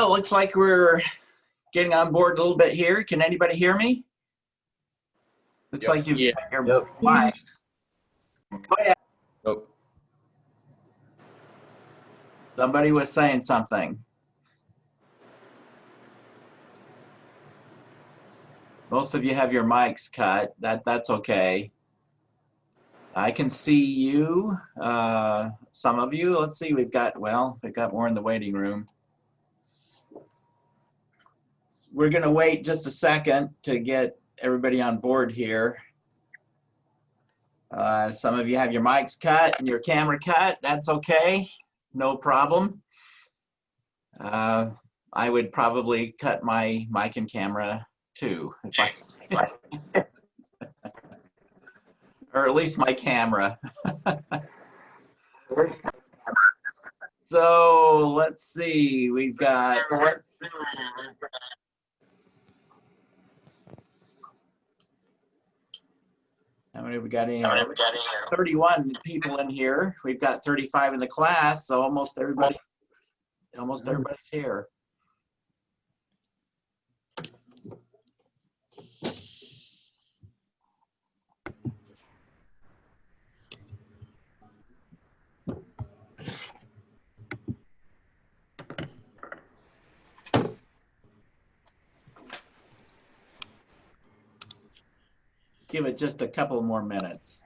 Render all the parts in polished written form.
Well, looks like we're getting on board a little bit here. Can anybody hear me? Looks like you've got your mic. Yes. Go ahead. Oh, Somebody was saying something. Most of you have your mics cut. That's okay. I can see you. Some of you. Let's see. We've got more in the waiting room. We're going to wait just a second to get everybody on board here. Some of you have your mics cut and your camera cut. That's okay. No problem. I would probably cut my mic and camera too, if I or at least my camera. So let's see. We've got. How many have we got in here? 31 people in here. We've got 35 in the class, so almost everybody's here. Give it just a couple more minutes.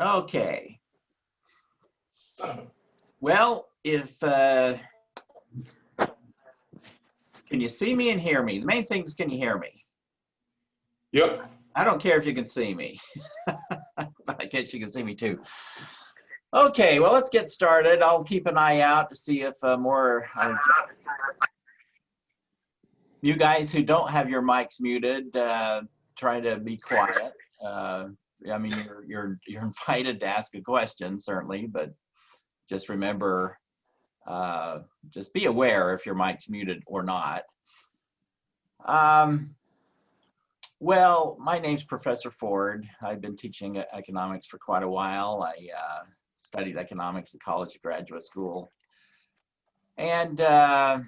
Okay. Well, can you see me and hear me? The main thing is, can you hear me? yep. I don't care if you can see me, but I guess you can see me too. Okay, well, let's get started. I'll keep an eye out to see if more you guys who don't have your mics muted, try to be quiet. I mean, you're invited to ask a question, certainly, but just remember, just be aware if your mic's muted or not. Well, my name's Professor Ford. I've been teaching economics for quite a while. I studied economics at College of Graduate School. And I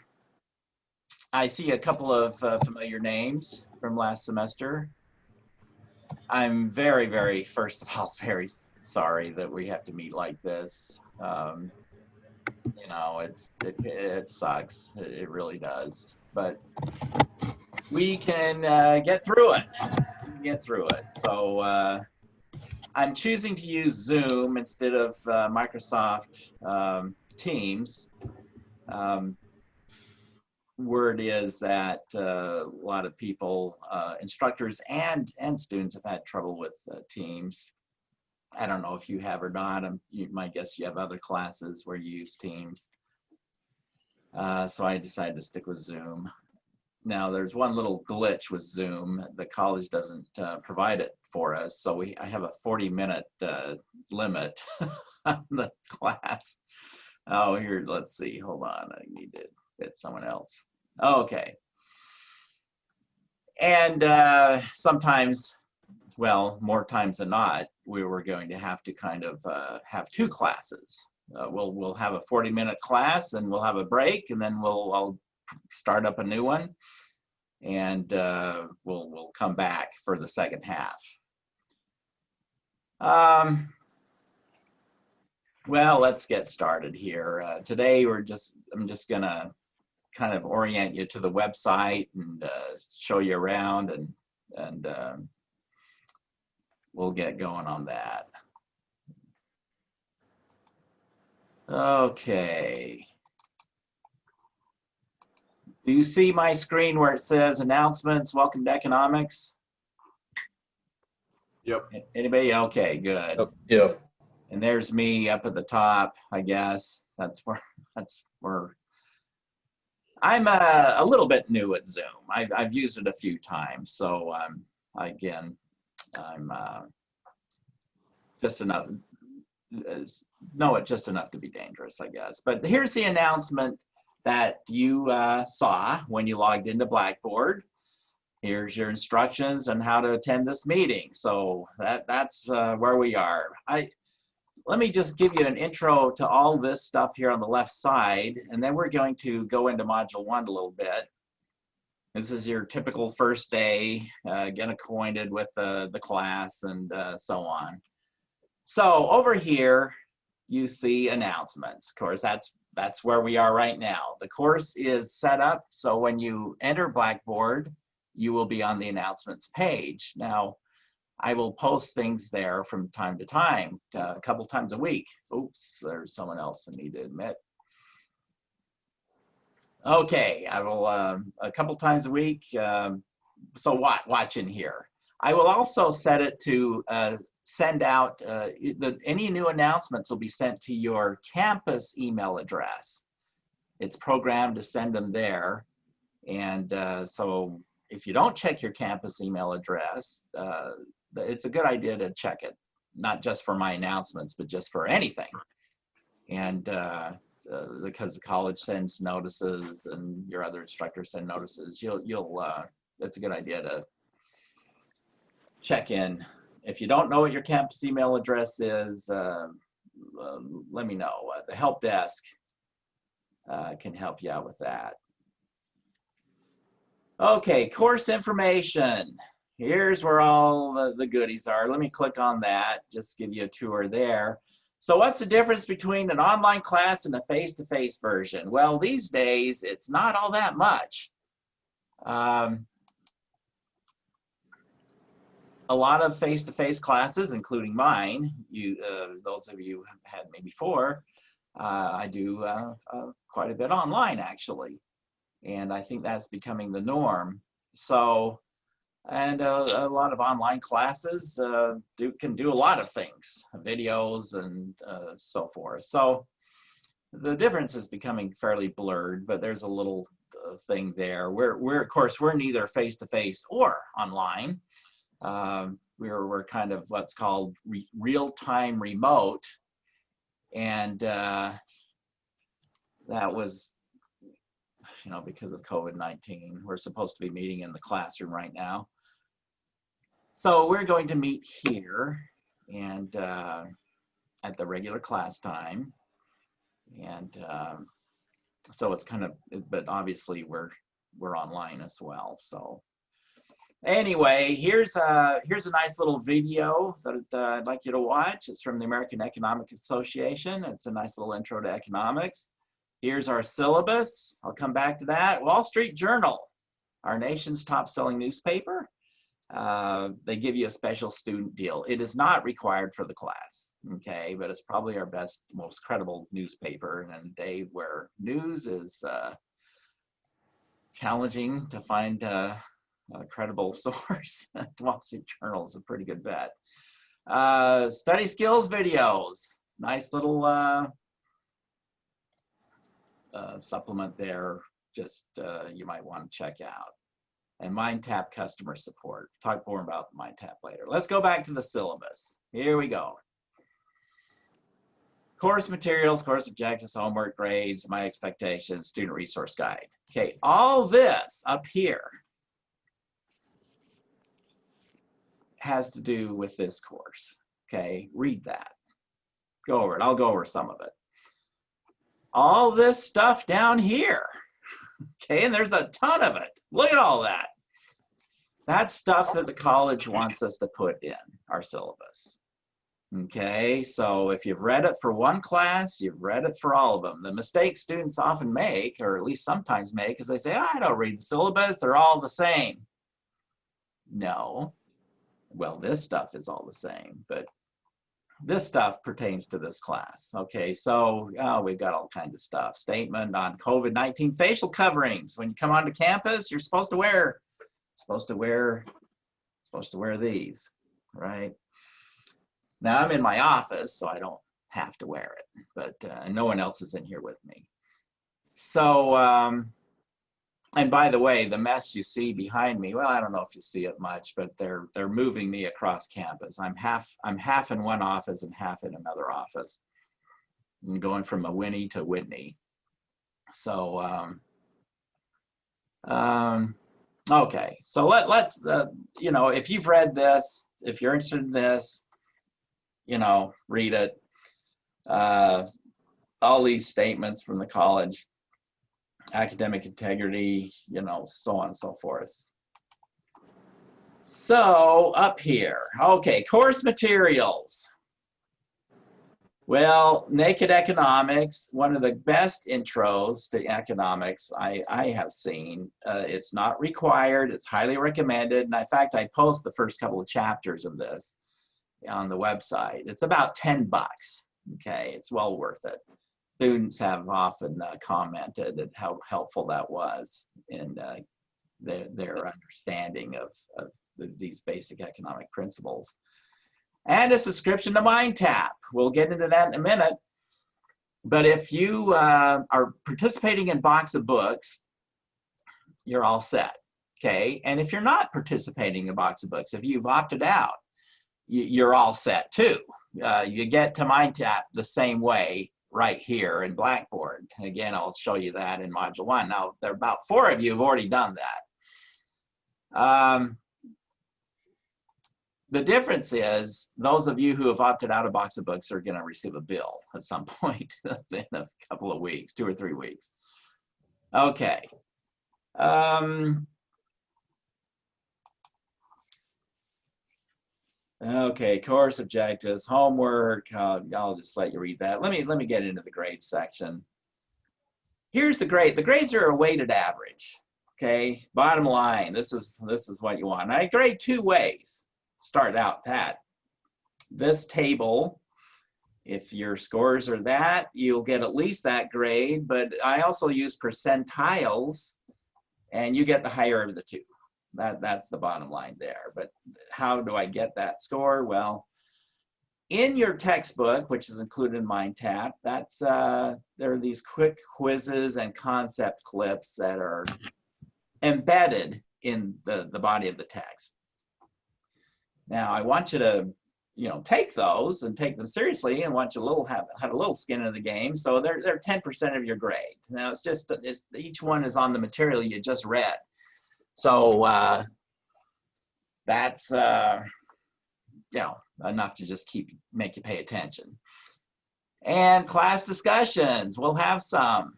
see a couple of familiar names from last semester. I'm very, first of all, very sorry that we have to meet like this. You know, it sucks. It really does. But we can get through it. So I'm choosing to use Zoom instead of Microsoft Teams. Word is that a lot of people, instructors and students, have had trouble with Teams. I don't know if you have or not. You might guess you have other classes where you use Teams. So I decided to stick with Zoom. Now, there's one little glitch with Zoom. The college doesn't provide it for us, so I have a 40-minute limit on the class. Oh, here, let's see. Hold on. I need to get someone else. Okay. And sometimes, well, more times than not, we were going to have to kind of have two classes. We'll have a 40-minute class, and we'll have a break, and then I'll start up a new one, and we'll come back for the second half. Well, let's get started here. Today I'm just gonna kind of orient you to the website and show you around, and we'll get going on that. Okay. Do you see my screen where it says announcements, welcome to economics? Yep. Anybody? Okay, good. Yep. And there's me up at the top, I guess. That's where I'm a little bit new at Zoom. I've used it a few times, so again, I'm just enough know it just enough to be dangerous, I guess. But here's the announcement that you saw when you logged into Blackboard. Here's your instructions on how to attend this meeting. So that's where we are. Let me just give you an intro to all this stuff here on the left side, and then we're going to go into Module 1 a little bit. This is your typical first day, get acquainted with the class and so on. So over here, you see announcements. Of course, that's where we are right now. The course is set up so when you enter Blackboard, you will be on the announcements page. Now, I will post things there from time to time, a couple times a week. Oops, there's someone else I need to admit. Okay, I will a couple times a week. So watch in here. I will also set it to send out any new announcements will be sent to your campus email address. It's programmed to send them there, and so if you don't check your campus email address, it's a good idea to check it, not just for my announcements, but just for anything. And because the college sends notices and your other instructors send notices, it's a good idea to check in. If you don't know what your campus email address is, let me know. The help desk can help you out with that. Okay, course information. Here's where all the goodies are. Let me click on that, just give you a tour there. So what's the difference between an online class and a face-to-face version? Well, these days, it's not all that much. A lot of face-to-face classes, including mine, those of you who have had me before, I do quite a bit online, actually. And I think that's becoming the norm. So, and a lot of online classes can do a lot of things, videos and so forth. So the difference is becoming fairly blurred, but there's a little thing there. Of course, we're neither face-to-face or online. We're kind of what's called real-time remote, and that was, because of COVID-19, we're supposed to be meeting in the classroom right now. So we're going to meet here and at the regular class time, and so it's kind of, but obviously we're online as well. So anyway, here's a nice little video that I'd like you to watch. It's from the American Economic Association. It's a nice little intro to economics. Here's our syllabus. I'll come back to that. Wall Street Journal, our nation's top-selling newspaper. They give you a special student deal. It is not required for the class, okay? But it's probably our best, most credible newspaper in a day where news is challenging to find a credible source. The Wall Street Journal is a pretty good bet. Study skills videos. Nice little supplement there, just you might want to check out. And MindTap customer support. Talk more about MindTap later. Let's go back to the syllabus. Here we go. Course materials, course objectives, homework, grades, my expectations, student resource guide. Okay, all this up here has to do with this course. Okay, read that. Go over it. I'll go over some of it. All this stuff down here. Okay, and there's a ton of it. Look at all that. That's stuff that the college wants us to put in our syllabus. Okay, so if you've read it for one class, you've read it for all of them. The mistake students often make, or at least sometimes make, is they say, I don't read the syllabus, they're all the same. No. Well, this stuff is all the same, but this stuff pertains to this class. Okay, so we've got all kinds of stuff. Statement on COVID-19 facial coverings. When you come onto campus, you're supposed to wear these. right? Now I'm in my office, so I don't have to wear it, but no one else is in here with me. So, and by the way, the mess you see behind me, well, I don't know if you see it much, but they're moving me across campus. I'm half in one office and half in another office. I'm going from Winnie to Whitney. So, okay. So let's, you know, if you've read this, if you're interested in this, you know, read it. All these statements from the college, academic integrity, you know, so on and so forth. So up here, okay, course materials. Well, Naked Economics, one of the best intros to economics I have seen. It's not required, it's highly recommended. And in fact, I post the first couple of chapters of this on the website. It's about $10, okay? It's well worth it. Students have often commented at how helpful that was in their understanding of these basic economic principles. And a subscription to MindTap. We'll get into that in a minute. But if you are participating in Box of Books, you're all set, okay? And if you're not participating in Box of Books, if you've opted out, you're all set too. You get to MindTap the same way right here in Blackboard. Again, I'll show you that in Module 1. Now, there are about 4 of you who've already done that. The difference is those of you who have opted out of Box of Books are going to receive a bill at some point in a couple of weeks, 2 or 3 weeks. Okay. Okay, course objectives, homework. I'll just let you read that. Let me get into the grades section. Here's the grade. The grades are a weighted average. Okay, bottom line. This is what you want. I grade 2 ways. Start out that. This table, if your scores are that, you'll get at least that grade, but I also use percentiles, and you get the higher of the 2. That's the bottom line there. But how do I get that score? Well, in your textbook, which is included in MindTap, there are these quick quizzes and concept clips that are embedded in the body of the text. Now, I want you to, you know, take those and take them seriously, and want you to have a little skin in the game. So they're 10% of your grade. Now, it's each one is on the material you just read. So that's you know, enough to just make you pay attention. And class discussions, we'll have some,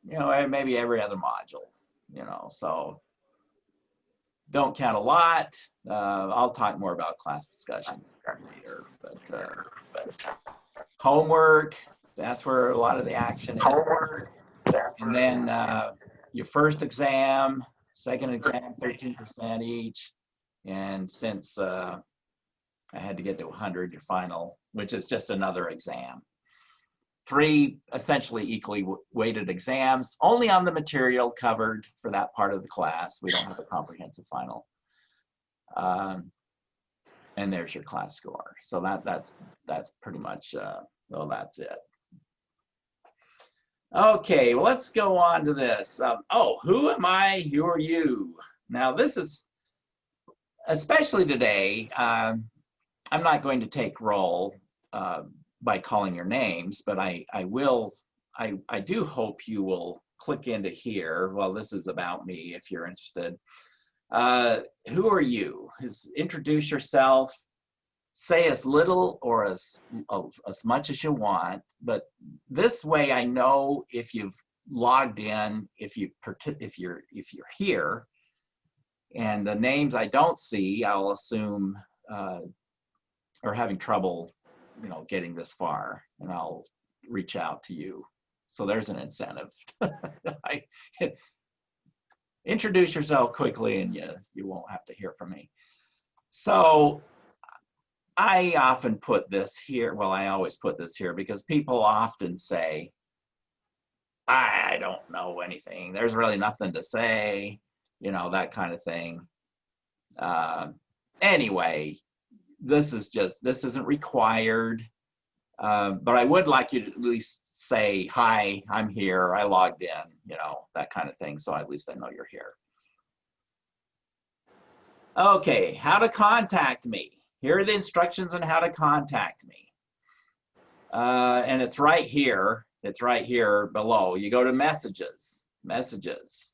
you know, maybe every other module, you know, so don't count a lot. I'll talk more about class discussion later, but homework, that's where a lot of the action is. And then your first exam, second exam, 13% each. And since I had to get to 100, your final, which is just another exam. 3 essentially equally weighted exams, only on the material covered for that part of the class. We don't have a comprehensive final. And there's your class score. So that's pretty much, well, that's it. Okay, well, let's go on to this. Oh, who am I? Who are you? Now, this is, especially today, I'm not going to take roll by calling your names, but I do hope you will click into here. Well, this is about me if you're interested. Who are you? Introduce yourself. Say as little or as much as you want, but this way I know if you've logged in, if you're here. And the names I don't see, I'll assume are having trouble, you know, getting this far, and I'll reach out to you. So there's an incentive. Introduce yourself quickly, and you won't have to hear from me. So I often put this here. Well, I always put this here because people often say, I don't know anything. There's really nothing to say, you know, that kind of thing. Anyway, this isn't required, but I would like you to at least say, hi, I'm here, I logged in, you know, that kind of thing, so at least I know you're here. Okay, how to contact me. Here are the instructions on how to contact me. And it's right here. It's right here below. You go to messages, messages.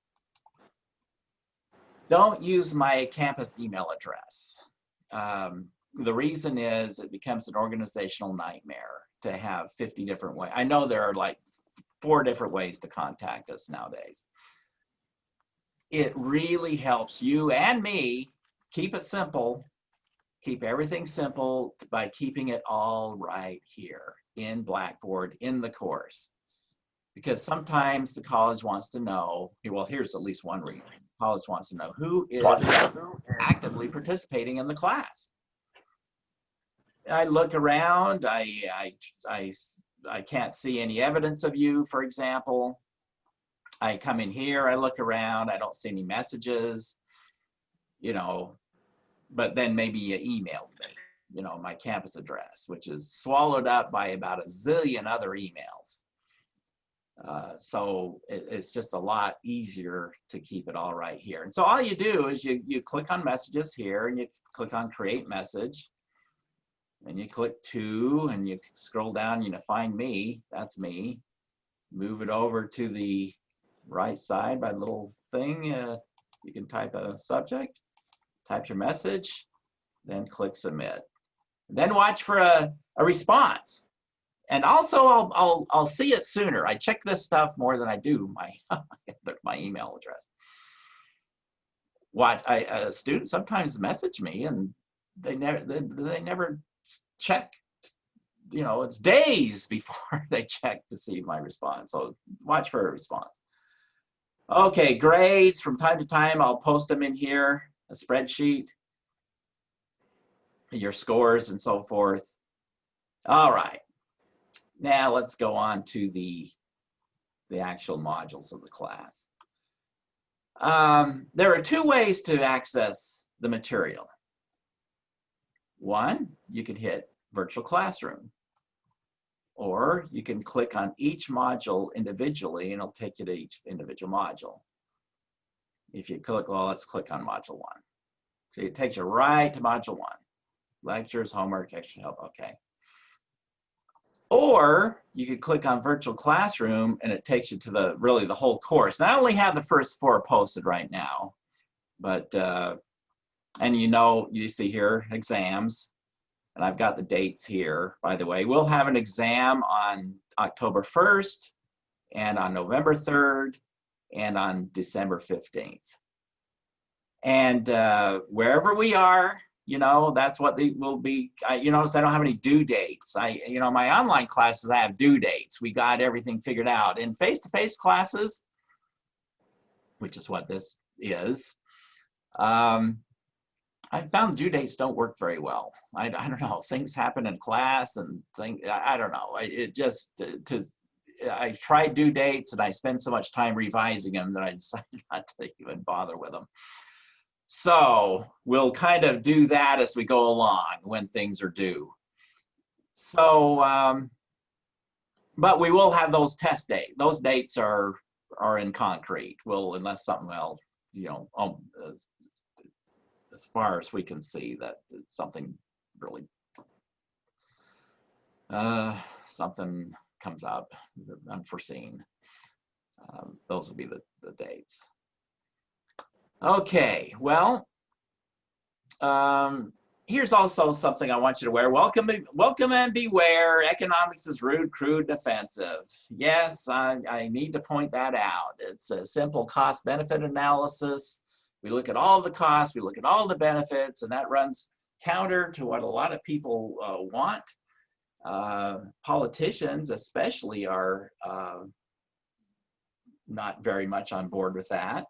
Don't use my campus email address. The reason is it becomes an organizational nightmare to have 50 different ways. I know there are like 4 different ways to contact us nowadays. It really helps you and me keep it simple, keep everything simple by keeping it all right here in Blackboard in the course. Because sometimes the college wants to know, well, here's at least one reason. College wants to know who is actively participating in the class. I look around, I can't see any evidence of you, for example. I come in here, I look around, I don't see any messages, you know, but then maybe you emailed me, you know, my campus address, which is swallowed up by about a zillion other emails. So it's just a lot easier to keep it all right here. And so all you do is you click on messages here and you click on create message and you click to and you scroll down, you know, find me, that's me. Move it over to the right side by the little thing. You can type a subject, type your message, then click submit. Then watch for a response. And also, I'll see it sooner. I check this stuff more than I do my email address. Students sometimes message me and they never check. You know, it's days before they check to see my response. So watch for a response. Okay, grades. From time to time, I'll post them in here, a spreadsheet, your scores and so forth. All right. Now let's go on to the actual modules of the class. There are 2 ways to access the material. One, you could hit Virtual Classroom, or you can click on each module individually and it'll take you to each individual module. If you click, well, let's click on Module 1. So it takes you right to Module 1. Lectures, homework, extra help, okay. Or you could click on Virtual Classroom and it takes you to really the whole course. And I only have the first 4 posted right now, but, and you see here, exams, and I've got the dates here, by the way. We'll have an exam on October 1st and on November 3rd and on December 15th. And wherever we are, you know, that's what they will be. You notice I don't have any due dates. You know, my online classes, I have due dates. We got everything figured out. In face-to-face classes, which is what this is, I found due dates don't work very well. I don't know. Things happen in class and I don't know. I tried due dates and I spend so much time revising them that I decided not to even bother with them. So we'll kind of do that as we go along when things are due. So, but we will have those test dates. Those dates are in concrete. Unless something else, you know, as far as we can see that it's something really, something comes up unforeseen. Those will be the dates. Okay, well, here's also something I want you to wear. Welcome and beware. Economics is rude, crude, and offensive. Yes, I need to point that out. It's a simple cost-benefit analysis. We look at all the costs, we look at all the benefits, and that runs counter to what a lot of people want. Politicians especially are not very much on board with that.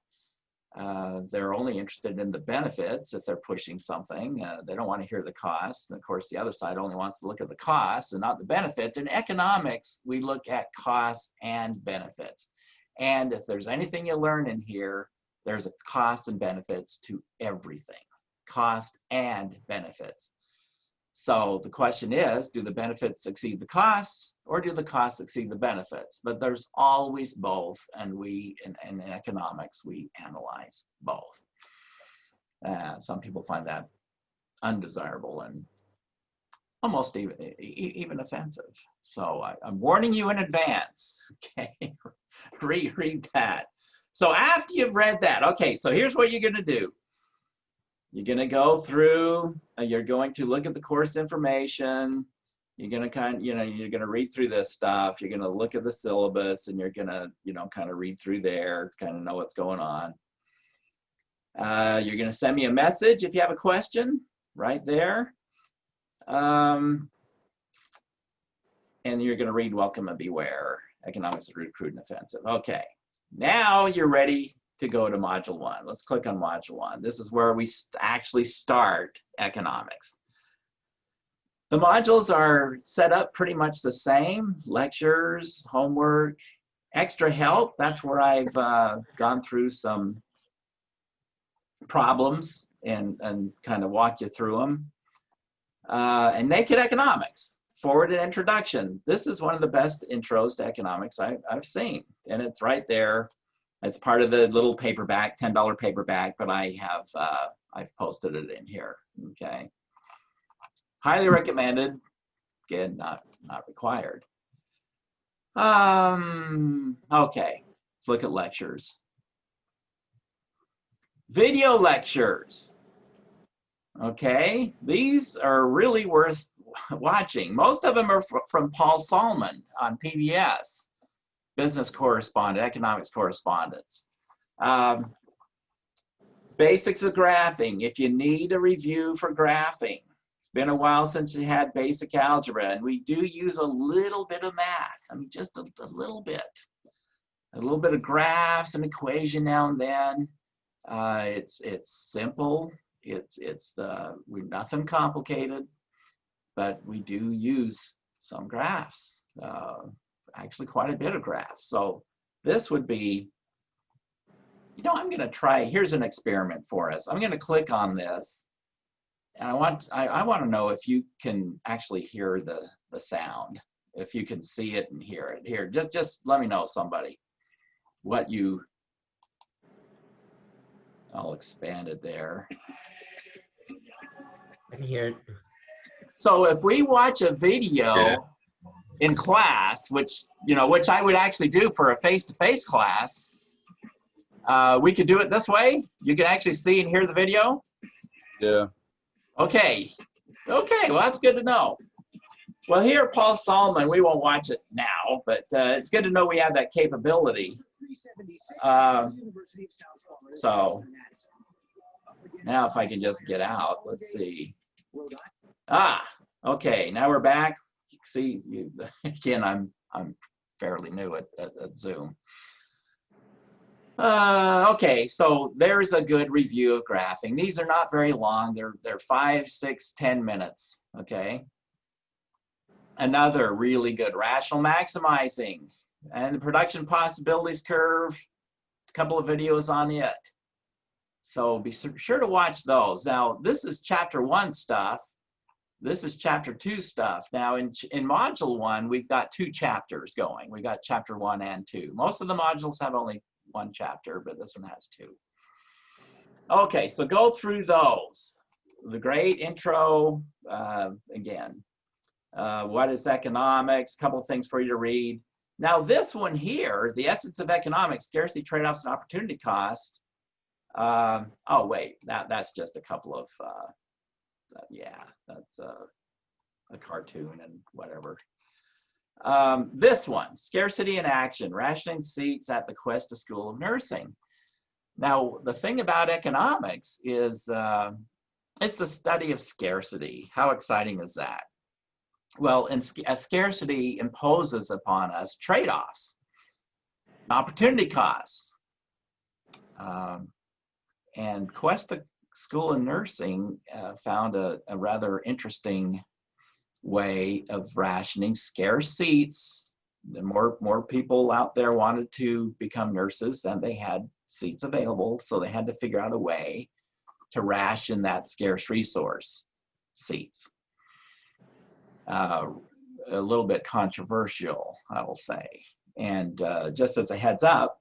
They're only interested in the benefits if they're pushing something. They don't want to hear the costs. And of course, the other side only wants to look at the costs and not the benefits. In economics, we look at costs and benefits. And if there's anything you learn in here, there's a cost and benefits to everything. Cost and benefits. So the question is, do the benefits exceed the costs, or do the costs exceed the benefits? But there's always both, and in economics, we analyze both. Some people find that undesirable and almost even offensive. So I'm warning you in advance, okay? Read that. So after you've read that, okay, so here's what you're gonna do. You're going to go through, you're going to look at the course information. You're going to you're going to read through this stuff. You're going to look at the syllabus, and you're going to, kind of read through there, kind of know what's going on. You're going to send me a message if you have a question right there. And you're going to read Welcome and Beware, Economics of Rude, Crude, and Offensive. Okay, now you're ready to go to Module 1. Let's click on Module 1. This is where we actually start economics. The modules are set up pretty much the same. Lectures, homework, extra help. That's where I've gone through some problems and kind of walk you through them. And Naked Economics, Forward and Introduction. This is one of the best intros to economics I've seen. And it's right there. It's part of the little paperback, $10 paperback, but I've posted it in here, okay? Highly recommended, again, not required. Okay, let's look at lectures. Video lectures, okay? These are really worth watching. Most of them are from Paul Salmon on PBS. Business correspondent, economics correspondence. Basics of graphing. If you need a review for graphing, it's been a while since you had basic algebra, and we do use a little bit of math. I mean, just a little bit. A little bit of graphs and equation now and then. It's simple. We're nothing complicated, but we do use some graphs. Actually quite a bit of graphs. So this would be, I'm going to try, here's an experiment for us. I'm going to click on this, and I want to know if you can actually hear the sound, if you can see it and hear it. Here, just let me know, somebody, I'll expand it there. I can hear it. So if we watch a video in class, which I would actually do for a face-to-face class, we could do it this way. You can actually see and hear the video. Yeah. Okay, well, that's good to know. Well, here at Paul Salmon, we won't watch it now, but it's good to know we have that capability. So now if I can just get out, let's see. Okay, now we're back. See, again, I'm fairly new at Zoom. Okay, so there's a good review of graphing. These are not very long. They're 5, 6, 10 minutes. Okay. Another really good, rational maximizing and the production possibilities curve. A couple of videos on it. So be sure to watch those. Now, this is chapter 1 stuff. This is chapter 2 stuff. Now in module 1, we've got 2 chapters going. We got chapter 1 and 2. Most of the modules have only 1 chapter, but this one has 2. Okay, so go through those. The great intro, again. What is economics? A couple of things for you to read. Now this one here, the essence of economics, scarcity, trade-offs, and opportunity costs. Oh wait, that's just a couple of yeah, that's a cartoon and whatever. This one, Scarcity in Action, Rationing Seats at the Cuesta School of Nursing. Now, the thing about economics is it's the study of scarcity. How exciting is that? Well, scarcity imposes upon us trade-offs, opportunity costs. And Cuesta School of Nursing found a rather interesting way of rationing scarce seats. The more people out there wanted to become nurses than they had seats available, so they had to figure out a way to ration that scarce resource, seats. a little bit controversial, I will say. And just as a heads up,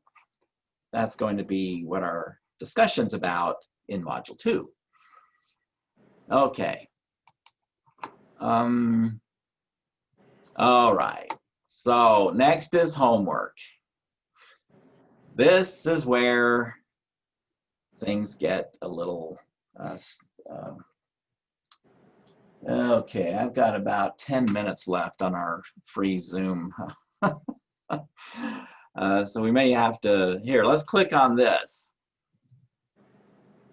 that's going to be what our discussion's about in Module 2. Okay. All right. So next is homework. This is where things get a little okay, I've got about 10 minutes left on our free Zoom. So we may have to, here, let's click on this.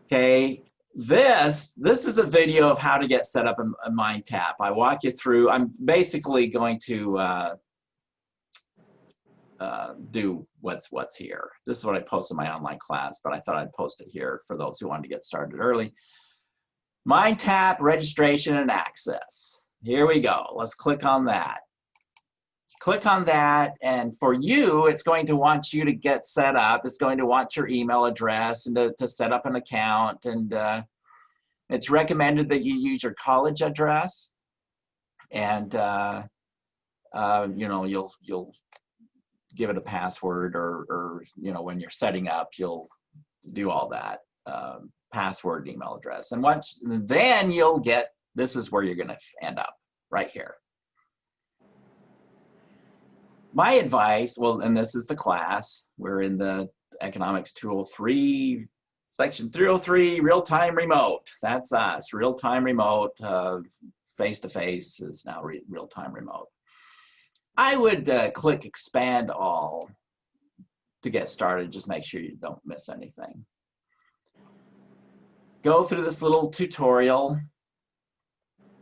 Okay, this is a video of how to get set up a MindTap. I walk you through, I'm basically going to do what's here. This is what I posted in my online class, but I thought I'd post it here for those who wanted to get started early. MindTap registration and access. Here we go. Let's click on that. Click on that, and for you, it's going to want you to get set up. It's going to want your email address and to set up an account, and it's recommended that you use your college address, and you know, you'll give it a password, or you know, when you're setting up, you'll do all that. Password, email address, and then you'll get, this is where you're going to end up, right here. My advice, well, and this is the class, we're in the Economics 203, section 303, real-time remote. That's us, real-time remote, face-to-face is now real-time remote. I would click expand all to get started, just make sure you don't miss anything. Go through this little tutorial,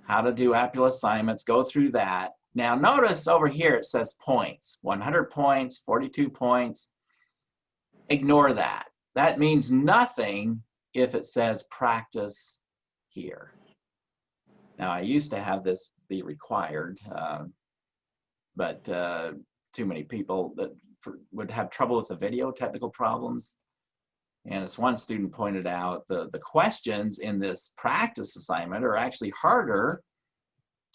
how to do Apple assignments, go through that. Now notice over here it says points, 100 points, 42 points. Ignore that. That means nothing if it says practice here. Now I used to have this be required, but too many people that would have trouble with the video, technical problems. And as one student pointed out, the questions in this practice assignment are actually harder,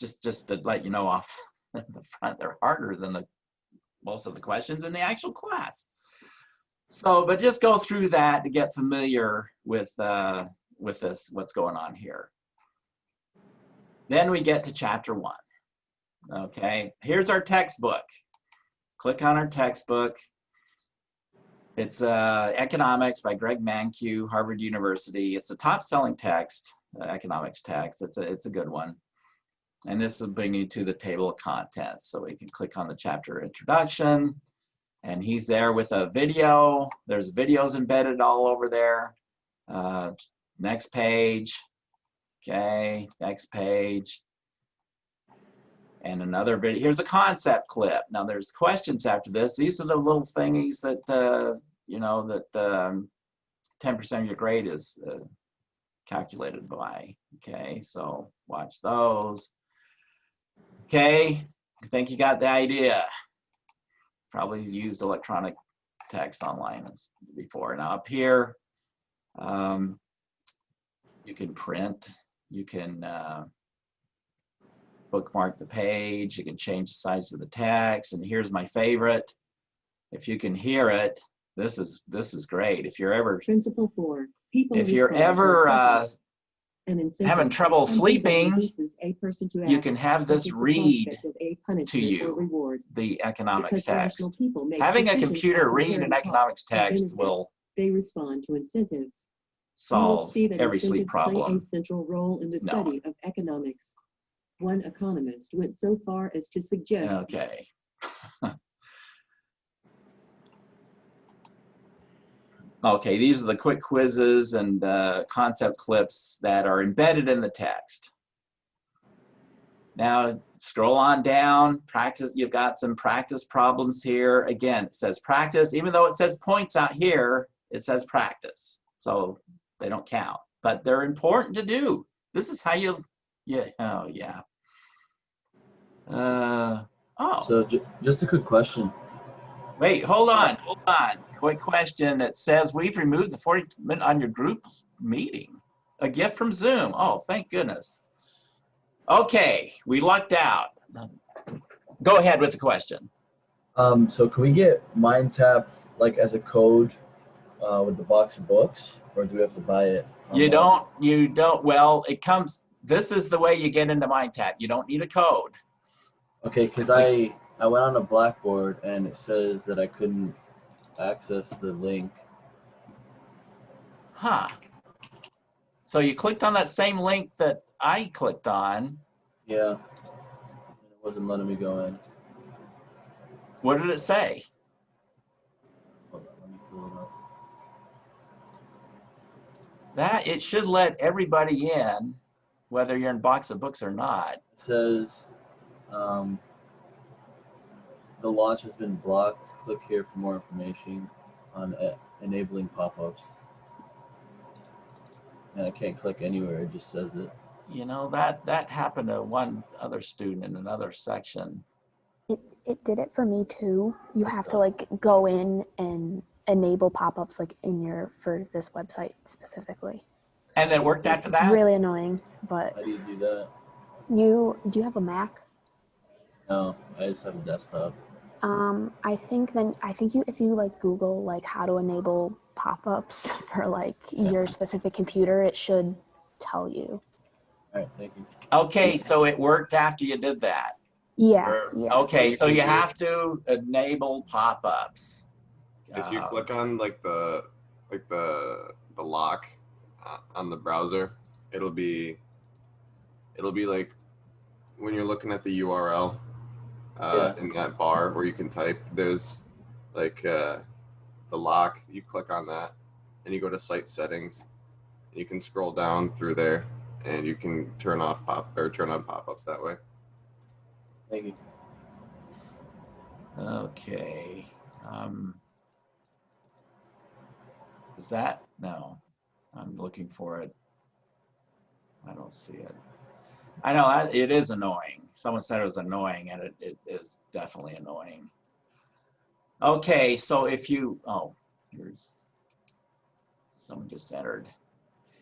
just to let you know off the front, they're harder than most of the questions in the actual class. So, but just go through that to get familiar with this, what's going on here. Then we get to chapter 1. Okay, here's our textbook. Click on our textbook. It's Economics by Greg Mankiw, Harvard University. It's the top-selling text, economics text. It's a good one. And this will bring you to the table of contents. So we can click on the chapter introduction, and he's there with a video. There's videos embedded all over there. Next page. Okay, next page. And another video. Here's a concept clip. Now there's questions after this. These are the little thingies that, you know, that 10% of your grade is calculated by. Okay, so watch those. Okay, I think you got the idea. Probably used electronic text online before. Now up here, you can print, you can bookmark the page, you can change the size of the text, and here's my favorite. If you can hear it, this is great. If you're ever Principle 4. People if you're ever having trouble sleeping, you can have this read to you the economics text. Having a computer read an economics text will they respond to incentives. solve every sleep problem. Play a central role in the study of economics. One economist went so far as to suggest. Okay. Okay, these are the quick quizzes and concept clips that are embedded in the text. Now scroll on down, practice. You've got some practice problems here. Again, it says practice, even though it says points out here, it says practice. So they don't count, but they're important to do. This is how you, oh yeah. So just a quick question. Wait, hold on. Quick question. It says we've removed the 40-minute on your group meeting. A gift from Zoom. Oh, thank goodness. Okay, we lucked out. Go ahead with the question. So can we get MindTap like as a code with the box of books, or do we have to buy it online? You don't, well, it comes, this is the way you get into MindTap. You don't need a code. Okay, because I went on a Blackboard and it says that I couldn't access the link. Huh. So you clicked on that same link that I clicked on. Yeah, it wasn't letting me go in. What did it say? Hold on, let me pull it up. That it should let everybody in, whether you're in Box of Books or not. It says the launch has been blocked. Click here for more information on enabling pop-ups. And I can't click anywhere, it just says it. You know, that happened to one other student in another section. It did it for me too. You have to like go in and enable pop-ups like in your, for this website specifically. And it worked after It's that? really annoying, but How do you do that? do you have a Mac? No, I just have a desktop. I think if you like Google like how to enable pop-ups for like your specific computer, it should tell you. All right, thank you. Okay, so it worked after you did that. Yeah, yeah. Okay, so you can have to enable pop-ups. If you click on like the lock on the browser, it'll be like when you're looking at the URL in that bar where you can type, there's like the lock. You click on that and you go to site settings. You can scroll down through there and you can turn on pop-ups that way. Thank you. Okay. Is that? No. I'm looking for it. I don't see it. I know it is annoying. Someone said it was annoying, and it is definitely annoying. Okay, so if you, here's, someone just entered.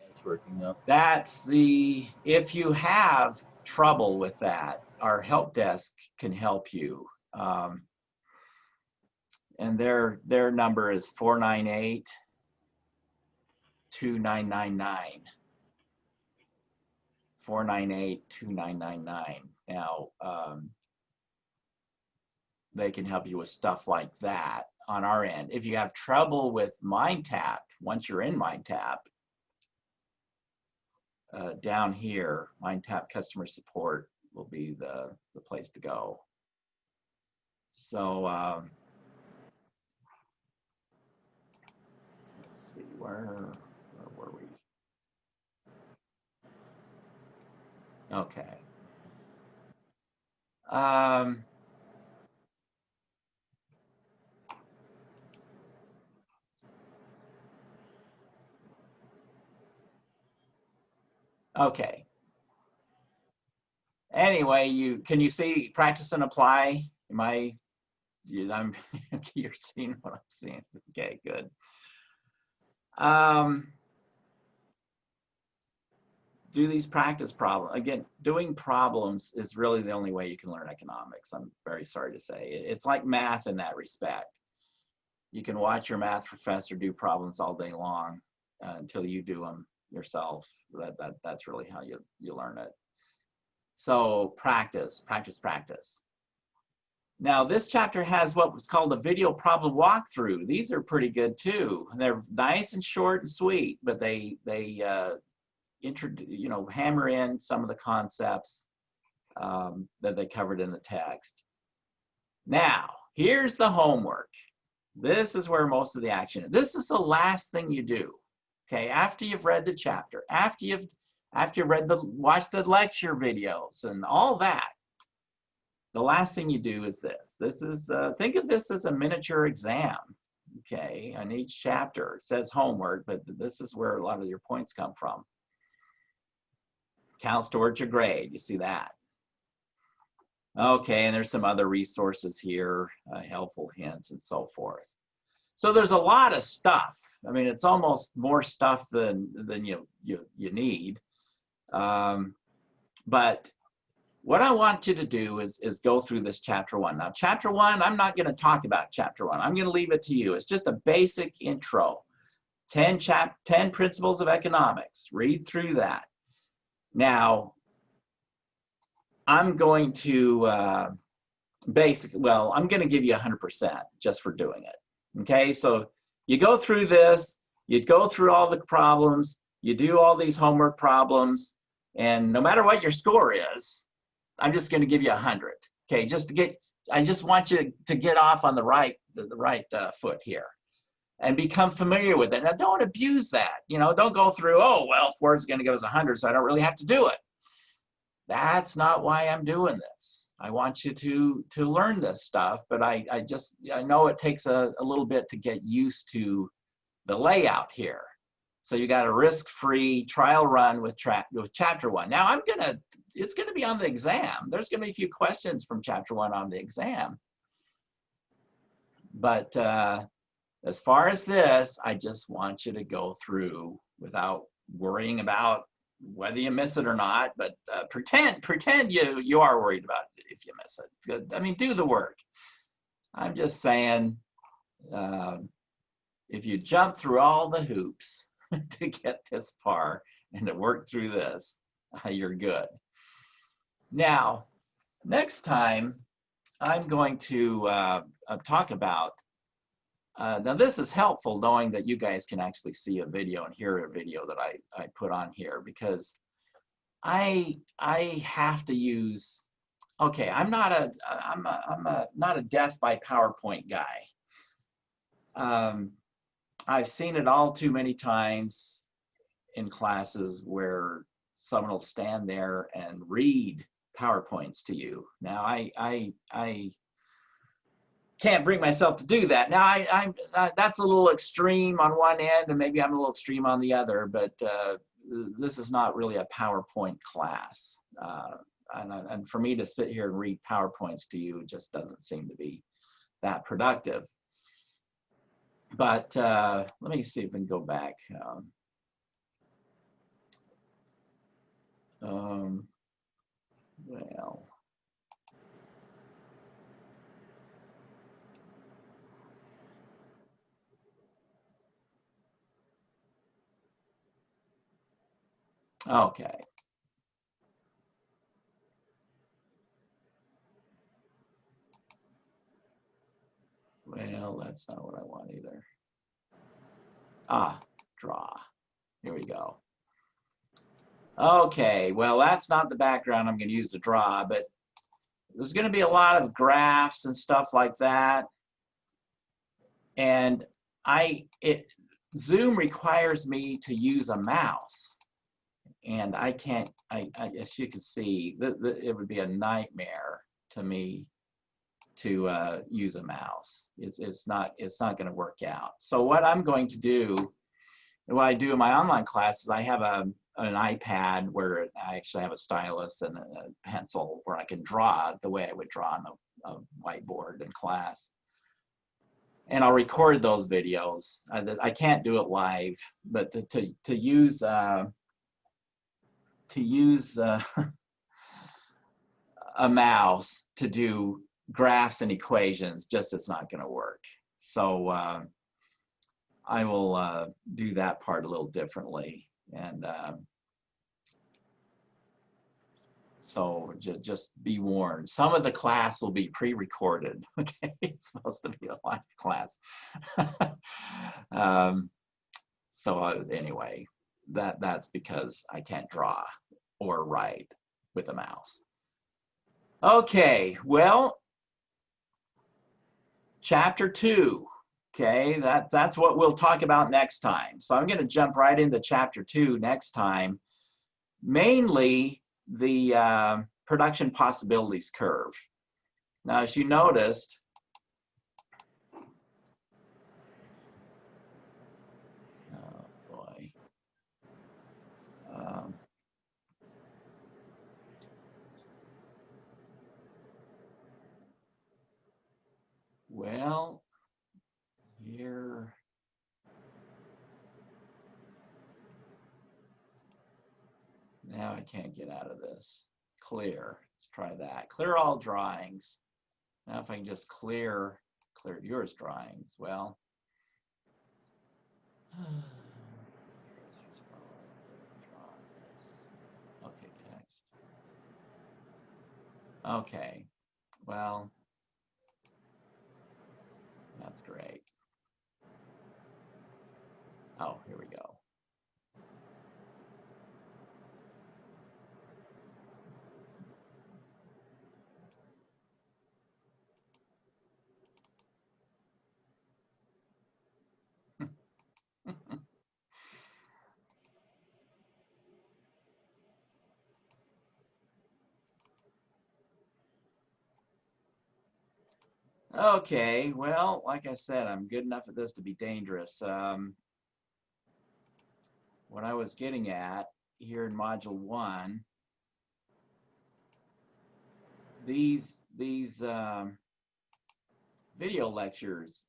It's working now. That's the, if you have trouble with that, our help desk can help you. And their number is 498-2999. Now, they can help you with stuff like that on our end. If you have trouble with MindTap, once you're in MindTap, down here, MindTap customer support will be the place to go. So let's see, where were we? Okay. Okay. Anyway, can you see practice and apply? You're seeing what I'm seeing. Okay, good. Do these practice problems. Again, doing problems is really the only way you can learn economics. I'm very sorry to say. It's like math in that respect. You can watch your math professor do problems all day long until you do them yourself. That's really how you learn it. So practice. Now this chapter has what's called a video problem walkthrough. These are pretty good too. They're nice and short and sweet, but they hammer in some of the concepts that they covered in the text. Now, here's the homework. This is where most of the action is. This is the last thing you do. Okay, after you've read the chapter, after you've watched the lecture videos and all that, the last thing you do is this. This is think of this as a miniature exam. Okay, on each chapter it says homework, but this is where a lot of your points come from. Counts towards your grade. You see that? Okay, and there's some other resources here, helpful hints and so forth. So there's a lot of stuff. I mean, it's almost more stuff than you need. But what I want you to do is go through this chapter 1. Now, chapter 1, I'm not going to talk about chapter 1. I'm going to leave it to you. It's just a basic intro. 10 principles of economics. Read through that. Now, I'm going to I'm going to give you 100% just for doing it. Okay, so you go through this, you go through all the problems, you do all these homework problems, and no matter what your score is, I'm just going to give you 100. Okay, I just want you to get off on the right foot here and become familiar with it. Now, don't abuse that. You know, don't go through, oh, well, Ford's going to give us 100, so I don't really have to do it. That's not why I'm doing this. I want you to learn this stuff, but I know it takes a little bit to get used to the layout here. So you got a risk-free trial run with chapter 1. Now it's gonna be on the exam. There's gonna be a few questions from chapter 1 on the exam. But as far as this, I just want you to go through without worrying about whether you miss it or not, but pretend you are worried about it if you miss it. I mean, do the work. I'm just saying, if you jump through all the hoops to get this far and to work through this, you're good. Now, next time, I'm going to talk about, now this is helpful knowing that you guys can actually see a video and hear a video that I put on here, because I have to use, okay, I'm not a death by PowerPoint guy. I've seen it all too many times in classes where someone will stand there and read PowerPoints to you. Now, I can't bring myself to do that. Now, that's a little extreme on one end, and maybe I'm a little extreme on the other, but this is not really a PowerPoint class. And for me to sit here and read PowerPoints to you just doesn't seem to be that productive. But let me see if we can go back. Well, okay. Well, that's not what I want either. Draw. Here we go. Okay, well, that's not the background I'm going to use to draw, but there's going to be a lot of graphs and stuff like that. And Zoom requires me to use a mouse. And I can't, as you can see, it would be a nightmare to me to use a mouse. It's not going to work out. So what I'm going to do, and what I do in my online classes, I have an iPad where I actually have a stylus and a pencil where I can draw the way I would draw on a whiteboard in class. And I'll record those videos. I can't do it live, but to use a mouse to do graphs and equations, it's not going to work. So I will do that part a little differently. And so just be warned. Some of the class will be pre-recorded. Okay, it's supposed to be a live class. Anyway, that's because I can't draw or write with a mouse. Okay, well, chapter 2. Okay, that's what we'll talk about next time. So I'm going to jump right into chapter 2 next time. Mainly the production possibilities curve. Now, as you noticed, oh boy, well, here. Now I can't get out of this clear. Let's try that. Clear all drawings. Now if I can just clear viewers drawings, well. Okay, text. Okay, well, that's great. Oh, here we go. Okay, well, like I said, I'm good enough at this to be dangerous. What I was getting at here in Module 1, these video lectures,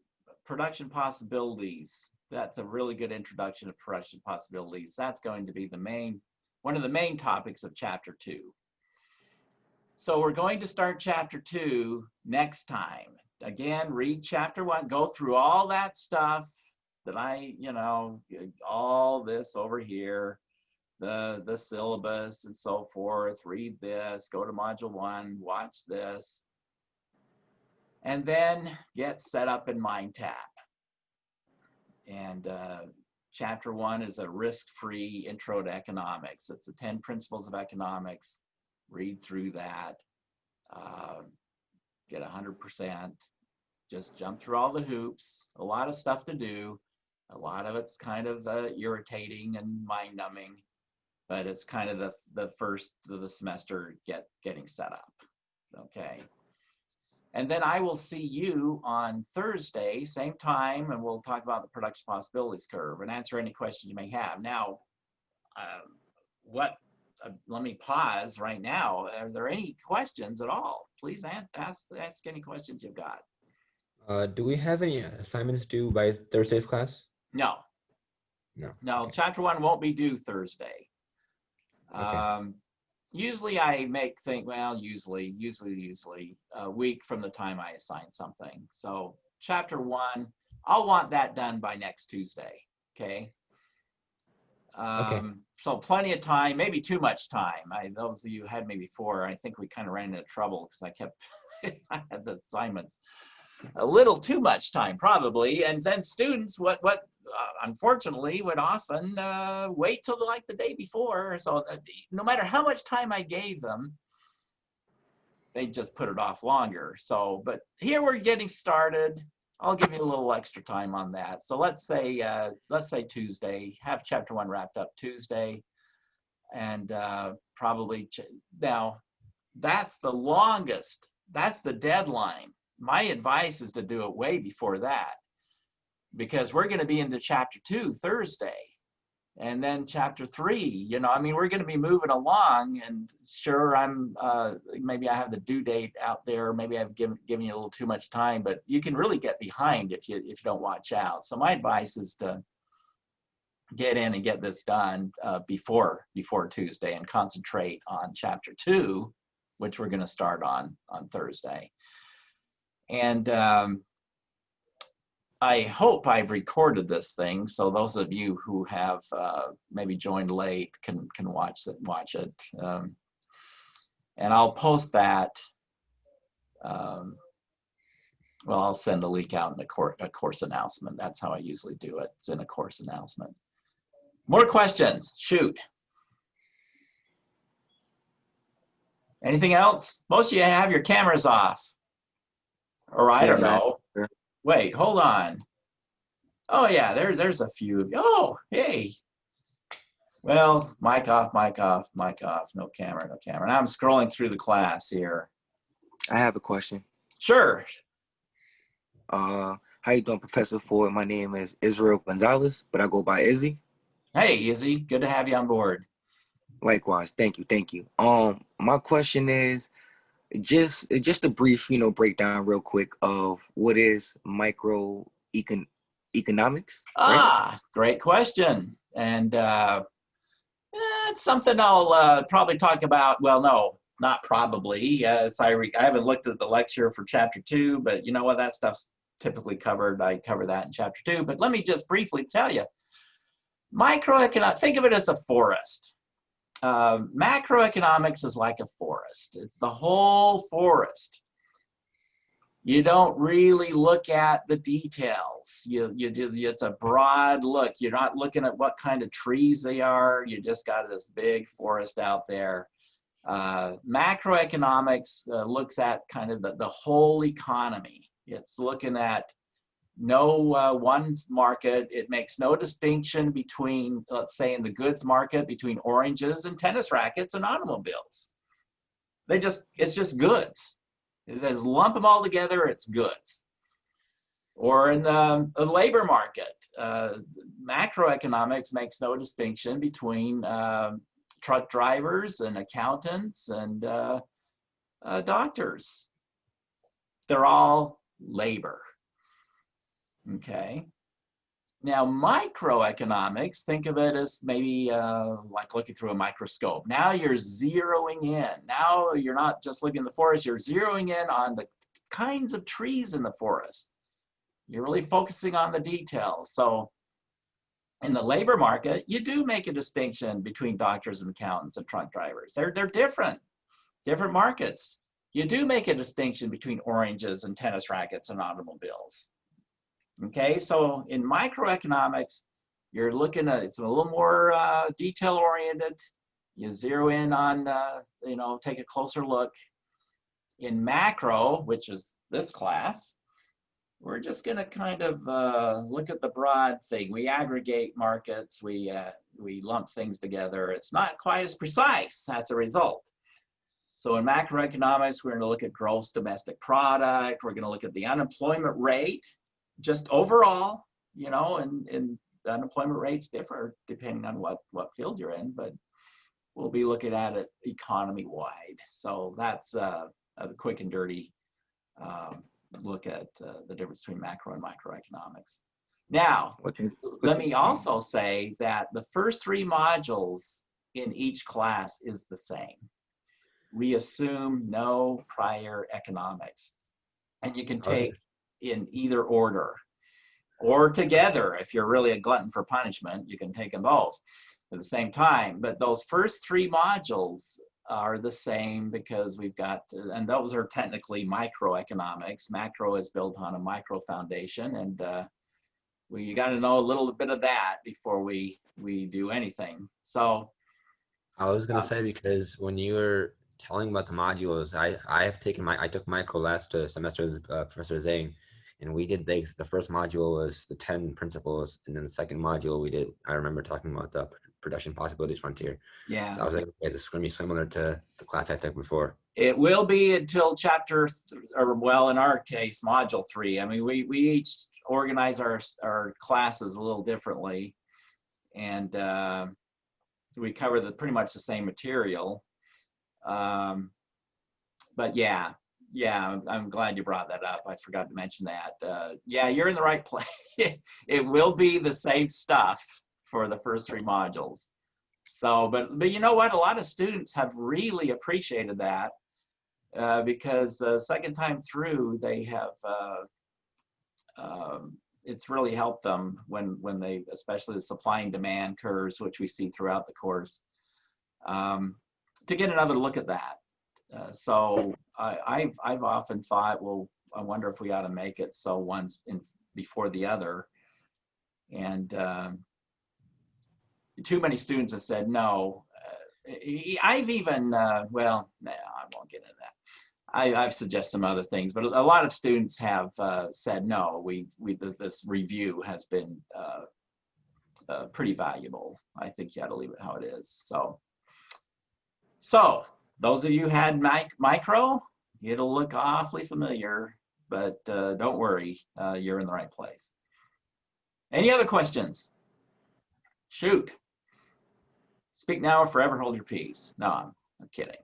production possibilities, that's a really good introduction to production possibilities. That's going to be one of the main topics of Chapter 2. So we're going to start Chapter 2 next time. Again, read Chapter 1, go through all that stuff that all this over here, the syllabus and so forth, read this, go to Module 1, watch this, and then get set up in MindTap. And Chapter 1 is a risk-free intro to economics. It's the 10 principles of economics. Read through that. Get 100%. Just jump through all the hoops. A lot of stuff to do. A lot of it's kind of irritating and mind-numbing, but it's kind of the first of the semester getting set up. Okay. And then I will see you on Thursday, same time, and we'll talk about the production possibilities curve and answer any questions you may have. Now, let me pause right now. Are there any questions at all? Please ask any questions you've got. Do we have any assignments due by Thursday's class? No. No, Okay. Chapter 1 won't be due Thursday. Okay. Usually I make usually a week from the time I assign something. So Chapter 1, I'll want that done by next Tuesday, okay? So plenty of time, maybe too much time. Those of you who had me before, I think we kind of ran into trouble because I had the assignments a little too much time probably, and then students unfortunately would often wait till the day before. So no matter how much time I gave them, they just put it off longer. So, but here we're getting started. I'll give you a little extra time on that. So let's say Tuesday, have Chapter 1 wrapped up Tuesday, and probably now that's the longest. That's the deadline. My advice is to do it way before that, because we're going to be into Chapter 2 Thursday, and then Chapter 3. We're going to be moving along, and sure, maybe I have the due date out there. Maybe I've given you a little too much time, but you can really get behind if you don't watch out. So my advice is to get in and get this done before Tuesday and concentrate on Chapter 2, which we're going to start on Thursday. And I hope I've recorded this thing, so those of you who have maybe joined late can watch it. And I'll post that. I'll send a link out in a course announcement. That's how I usually do it. It's in a course announcement. More questions? Shoot. Anything else? Most of you have your cameras off. Or I don't know. Wait, hold on. Oh yeah, there's a few of you. Oh, hey. Well, mic off, mic off, mic off. No camera, no camera. Now I'm scrolling through the class here. I have a question. Sure. How you doing, Professor Ford? My name is Israel Gonzalez, but I go by Izzy. Hey, Izzy. Good to have you on board. Likewise. Thank you. My question is just a brief, breakdown real quick of what is microeconomics. Right? Great question. And it's something I'll probably talk about. Well, no, not probably. I haven't looked at the lecture for chapter 2, but you know what? That stuff's typically covered. I cover that in chapter 2. But let me just briefly tell you, microeconomics, think of it as a forest. Macroeconomics is like a forest. It's the whole forest. You don't really look at the details. It's a broad look. You're not looking at what kind of trees they are. You just got this big forest out there. Macroeconomics looks at kind of the whole economy. It's looking at no one market. It makes no distinction between, let's say in the goods market, between oranges and tennis rackets and automobiles. It's just goods. It says lump them all together, it's goods. Or in the labor market, macroeconomics makes no distinction between truck drivers and accountants and doctors. They're all labor. Okay. Now, microeconomics, think of it as maybe like looking through a microscope. Now you're zeroing in. Now you're not just looking at the forest, you're zeroing in on the kinds of trees in the forest. You're really focusing on the details. So in the labor market, you do make a distinction between doctors and accountants and truck drivers. They're different markets. You do make a distinction between oranges and tennis rackets and automobiles. Okay, so in microeconomics, you're looking at, it's a little more detail oriented. You zero in on, take a closer look. In macro, which is this class, we're just gonna kind of look at the broad thing. We aggregate markets, we lump things together. It's not quite as precise as a result. So in macroeconomics, we're gonna look at gross domestic product. We're gonna look at the unemployment rate. Just overall, and the unemployment rates differ depending on what field you're in, but we'll be looking at it economy-wide. So that's a quick and dirty look at the difference between macro and microeconomics. Now, let me also say that the first 3 modules in each class is the same. We assume no prior economics, and you can take in either order or together. If you're really a glutton for punishment, you can take them both at the same time. But those first 3 modules are the same because we've got, and those are technically microeconomics. Macro is built on a micro foundation, and you got to know a little bit of that before we do anything. So I was gonna say, because when you were telling about the modules, I took micro last semester with Professor Zhang, and we did the first module was the 10 principles, and then the second module I remember talking about the production possibilities frontier. Yeah. So I was like, okay, this is gonna be similar to the class I took before. It will be until chapter, or well, in our case, module 3. I mean, we each organize our classes a little differently, and we cover pretty much the same material. But yeah, I'm glad you brought that up. I forgot to mention that. Yeah, you're in the right place. It will be the same stuff for the first 3 modules. So, but you know what? A lot of students have really appreciated that because the second time through, they have, it's really helped them when they, especially the supply and demand curves, which we see throughout the course, to get another look at that. So I've often thought, well, I wonder if we ought to make it so one's before the other. And too many students have said no. I've even, well, no, I won't get into that. I've suggested some other things, but a lot of students have said no. This review has been pretty valuable. I think you ought to leave it how it is. So those of you who had micro, it'll look awfully familiar, but don't worry, you're in the right place. Any other questions? Shoot. Speak now or forever hold your peace. No, I'm kidding.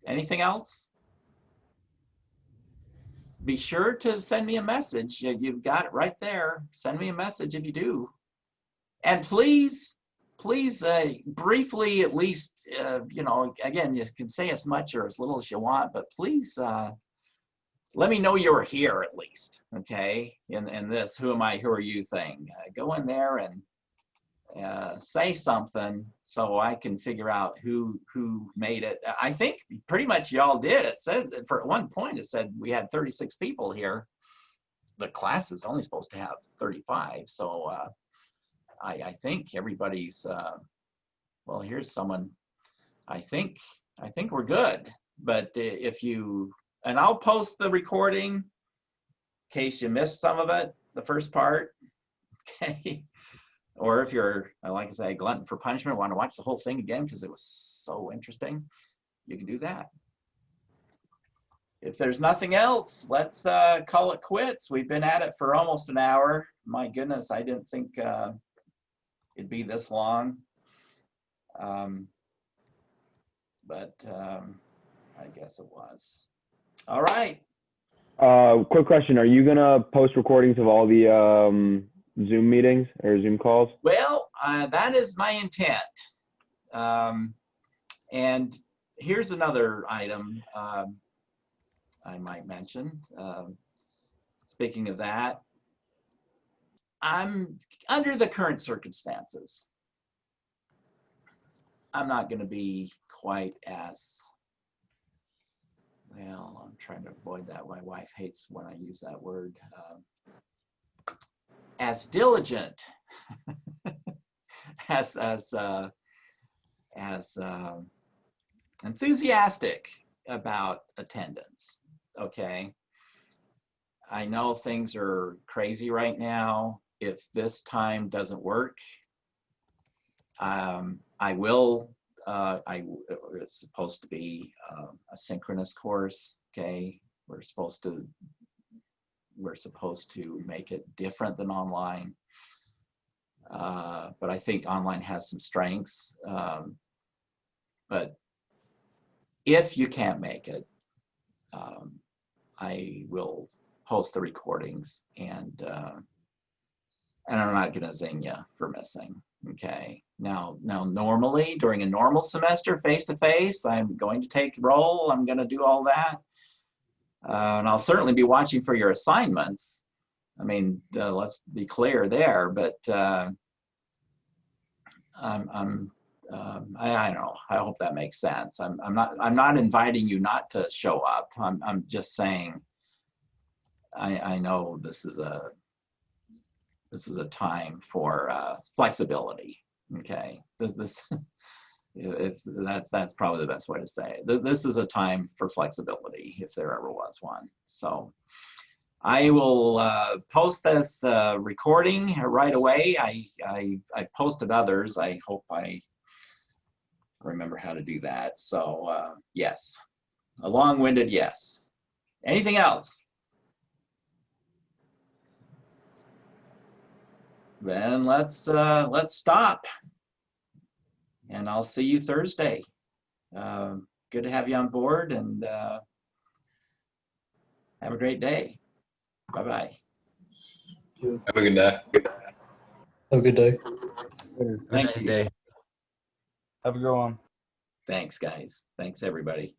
Anything else? Be sure to send me a message. You've got it right there. Send me a message if you do. And please please briefly, at least, you know, again, you can say as much or as little as you want, but please let me know you're here at least, okay? In this who am I, who are you thing. Go in there and say something so I can figure out who made it. I think pretty much y'all did. It says, for at one point, it said we had 36 people here. The class is only supposed to have 35, so I think everybody's, well, here's someone, I think we're good. But if you, and I'll post the recording in case you missed some of it, the first part, okay? Or if you're, like I say, a glutton for punishment, want to watch the whole thing again because it was so interesting, you can do that. If there's nothing else, let's call it quits. We've been at it for almost an hour. My goodness, I didn't think it'd be this long. But I guess it was. All right. Quick question. Are you going to post recordings of all the Zoom meetings or Zoom calls? Well, that is my intent. And here's another item I might mention. Speaking of that, I'm under the current circumstances, I'm not going to be quite as, well, I'm trying to avoid that. My wife hates when I use that word. As diligent as enthusiastic about attendance. Okay, I know things are crazy right now. If this time doesn't work, I will. It's supposed to be a synchronous course. Okay, we're supposed to make it different than online. But I think online has some strengths. But if you can't make it, I will post the recordings, and I'm not going to zing you for missing. Okay. Now, normally during a normal semester, face-to-face, I'm going to take roll. I'm going to do all that, and I'll certainly be watching for your assignments. I mean, let's be clear there. But I don't know. I hope that makes sense. I'm not inviting you not to show up. I'm just saying. I know this is a time for flexibility. Okay, that's probably the best way to say it. This is a time for flexibility, if there ever was one. So I will post this recording right away. I posted others. I hope I remember how to do that. So yes, a long-winded yes. Anything else? Then let's stop, and I'll see you Thursday. Good to have you on board, and have a great day. Bye-bye. Have a good day. Have a good day. Thank you. Day. Have a good one. Thanks, guys. Thanks, everybody.